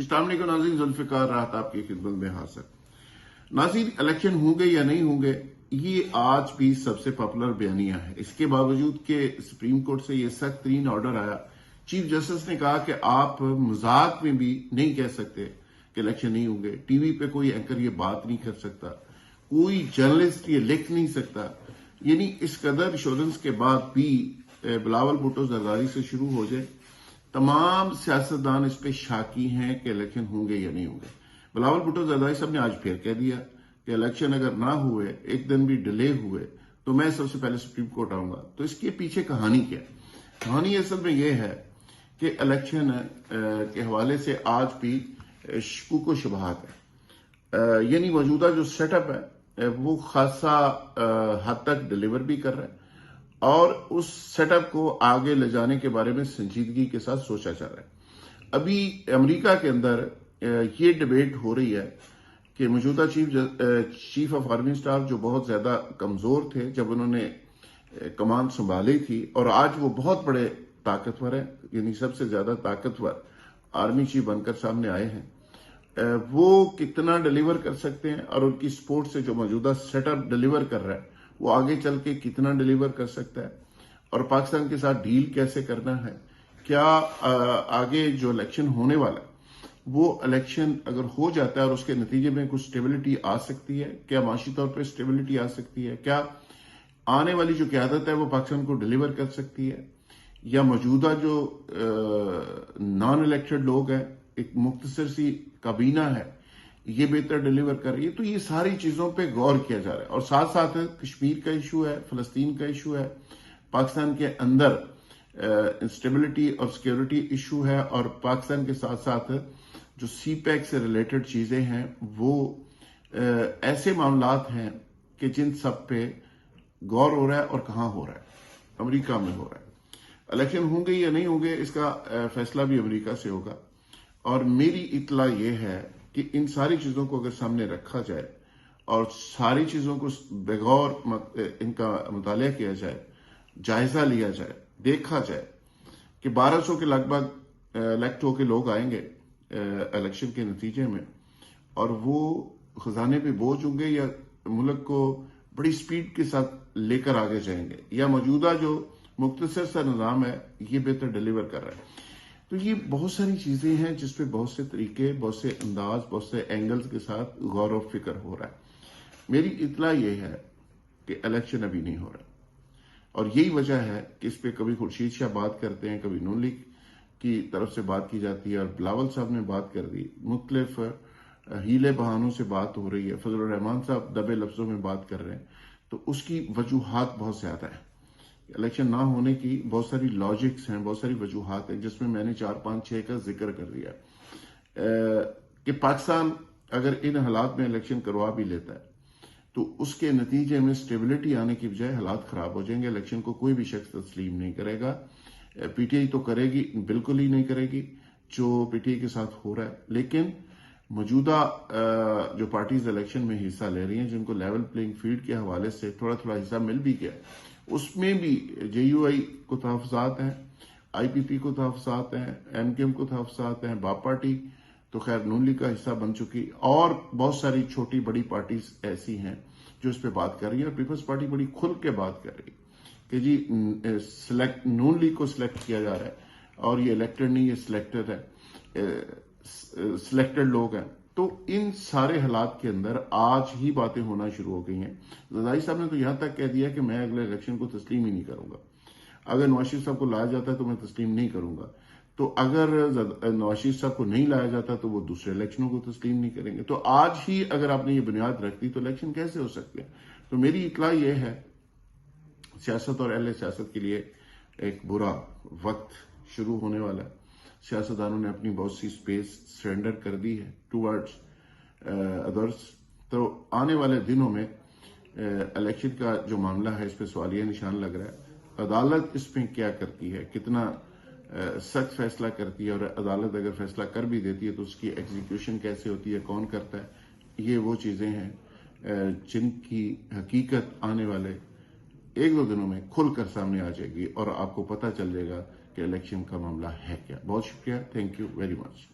अस्सलाम वालेकुम नाज़रीन, जुल्फ़िकार राहत आपकी खिदमत में हाजिर। नाज़रीन, इलेक्शन होंगे या नहीं होंगे, ये आज भी सबसे पॉपुलर बयानिया है। इसके बावजूद कि सुप्रीम कोर्ट से ये सख्त तरीन ऑर्डर आया, चीफ जस्टिस ने कहा कि आप मजाक में भी नहीं कह सकते कि इलेक्शन नहीं होंगे। टीवी पे कोई एंकर ये बात नहीं कर सकता, कोई जर्नलिस्ट ये लिख नहीं सकता। यानी इस कदर इंश्योरेंस के बाद भी बिलावल भुट्टो जरदारी से शुरू हो जाए, तमाम सियासतदान इस पे शाकी हैं कि इलेक्शन होंगे या नहीं होंगे। बिलावल भुट्टो जरदारी साहब ने आज फिर कह दिया कि इलेक्शन अगर ना हुए, एक दिन भी डिले हुए, तो मैं सबसे पहले सुप्रीम कोर्ट आऊंगा। तो इसके पीछे कहानी क्या है? कहानी असल में यह है कि इलेक्शन के हवाले से आज भी शकूक व शुबहात है। यानी मौजूदा जो सेटअप है वो खासा हद तक डिलीवर भी कर रहा है और उस सेटअप को आगे ले जाने के बारे में संजीदगी के साथ सोचा जा रहा है। अभी अमेरिका के अंदर ये डिबेट हो रही है कि मौजूदा चीफ ऑफ आर्मी स्टाफ जो बहुत ज्यादा कमजोर थे जब उन्होंने कमान संभाली थी, और आज वो बहुत बड़े ताकतवर है, यानी सबसे ज्यादा ताकतवर आर्मी चीफ बनकर सामने आए हैं, वो कितना डिलीवर कर सकते हैं और उनकी सपोर्ट से जो मौजूदा सेटअप डिलीवर कर रहा है वो आगे चल के कितना डिलीवर कर सकता है, और पाकिस्तान के साथ डील कैसे करना है। क्या आगे जो इलेक्शन होने वाला है वो इलेक्शन अगर हो जाता है और उसके नतीजे में कुछ स्टेबिलिटी आ सकती है, क्या माशी तौर पर स्टेबिलिटी आ सकती है, क्या आने वाली जो क़यादत है वो पाकिस्तान को डिलीवर कर सकती है, या मौजूदा जो नॉन इलेक्टेड लोग हैं, एक मुख्तसर सी काबीना है, ये बेहतर डिलीवर कर रही है। तो ये सारी चीजों पे गौर किया जा रहा है। और साथ साथ कश्मीर का इशू है, फलस्तीन का इशू है, पाकिस्तान के अंदर इंस्टेबिलिटी और सिक्योरिटी इशू है, और पाकिस्तान के साथ साथ जो सी पैक से रिलेटेड चीजें हैं वो ऐसे मामलात हैं कि जिन सब पे गौर हो रहा है। और कहाँ हो रहा है? अमेरिका में हो रहा है। इलेक्शन होंगे या नहीं होंगे इसका फैसला भी अमेरिका से होगा। और मेरी इतला ये है कि इन सारी चीजों को अगर सामने रखा जाए और सारी चीजों को बगौर इनका मुतालिया किया जाए, जायजा लिया जाए, देखा जाए कि 1200 के लगभग इलेक्ट होके लोग आएंगे इलेक्शन के नतीजे में, और वो खजाने पे बोझ होंगे या मुल्क को बड़ी स्पीड के साथ लेकर आगे जाएंगे, या मौजूदा जो मुख्तसर सा निज़ाम है ये बेहतर डिलीवर कर रहा है। तो ये बहुत सारी चीजें हैं जिसपे बहुत से तरीके, बहुत से अंदाज, बहुत से एंगल्स के साथ गौर और फिक्र हो रहा है। मेरी इतला ये है कि इलेक्शन अभी नहीं हो रहा, और यही वजह है कि इस पे कभी खुर्शीद शाह बात करते हैं, कभी नून लीग की तरफ से बात की जाती है, और बिलावल साहब ने बात कर दी, मुख्तलिफ हीले बहानों से बात हो रही है, फजल रहमान साहब दबे लफ्जों में बात कर रहे हैं। तो उसकी वजूहात बहुत ज्यादा है। इलेक्शन ना होने की बहुत सारी लॉजिक्स हैं, बहुत सारी वजूहात हैं, जिसमें मैंने 4, 5, 6 का जिक्र कर दिया कि पाकिस्तान अगर इन हालात में इलेक्शन करवा भी लेता है तो उसके नतीजे में स्टेबिलिटी आने की बजाय हालात खराब हो जाएंगे। इलेक्शन को कोई भी शख्स तस्लीम नहीं करेगा। पीटीआई तो करेगी, बिल्कुल ही नहीं करेगी जो पीटीआई के साथ हो रहा है। लेकिन मौजूदा जो पार्टीज इलेक्शन में हिस्सा ले रही हैं, जिनको लेवल प्लेइंग फील्ड के हवाले से थोड़ा थोड़ा हिस्सा मिल भी गया, उसमें भी जेयूआई को तहफ़्फ़ुज़ात हैं, आईपीपी को तहफ़्फ़ुज़ात हैं, एमकेएम को तहफ़्फ़ुज़ात हैं, बाप पार्टी तो खैर नून लीग का हिस्सा बन चुकी, और बहुत सारी छोटी बड़ी पार्टीज ऐसी हैं जो इस पे बात कर रही है। और पीपल्स पार्टी बड़ी खुल के बात कर रही है कि जी नून लीग को सिलेक्ट किया जा रहा है और ये इलेक्टेड नहीं, ये सिलेक्टेड है, सिलेक्टेड लोग हैं। तो इन सारे हालात के अंदर आज ही बातें होना शुरू हो गई हैं। जरदारी साहब ने तो यहां तक कह दिया कि मैं अगले इलेक्शन को तस्लीम ही नहीं करूंगा। अगर नवाज शरीफ साहब को लाया जाता है तो मैं तस्लीम नहीं करूंगा। तो अगर नवाज शरीफ साहब को नहीं लाया जाता तो वो दूसरे इलेक्शनों को तस्लीम नहीं करेंगे। तो आज ही अगर आपने ये बुनियाद रख दी तो इलेक्शन कैसे हो सकते हैं? तो मेरी इतला ये है, सियासत और अहले सियासत के लिए एक बुरा वक्त शुरू होने वाला है। सियासतदानों ने अपनी बहुत सी स्पेस सरेंडर कर दी है टूवर्ड्स अदर्स। तो आने वाले दिनों में इलेक्शन का जो मामला है इस पे सवालिया निशान लग रहा है। अदालत इस पे क्या करती है, कितना सख्त फैसला करती है, और अदालत अगर फैसला कर भी देती है तो उसकी एग्जीक्यूशन कैसे होती है, कौन करता है, ये वो चीजें हैं जिनकी हकीकत आने वाले 1-2 दिनों में खुलकर सामने आ जाएगी और आपको पता चल जाएगा कि इलेक्शन का मामला है क्या। बहुत शुक्रिया, थैंक यू वेरी मच।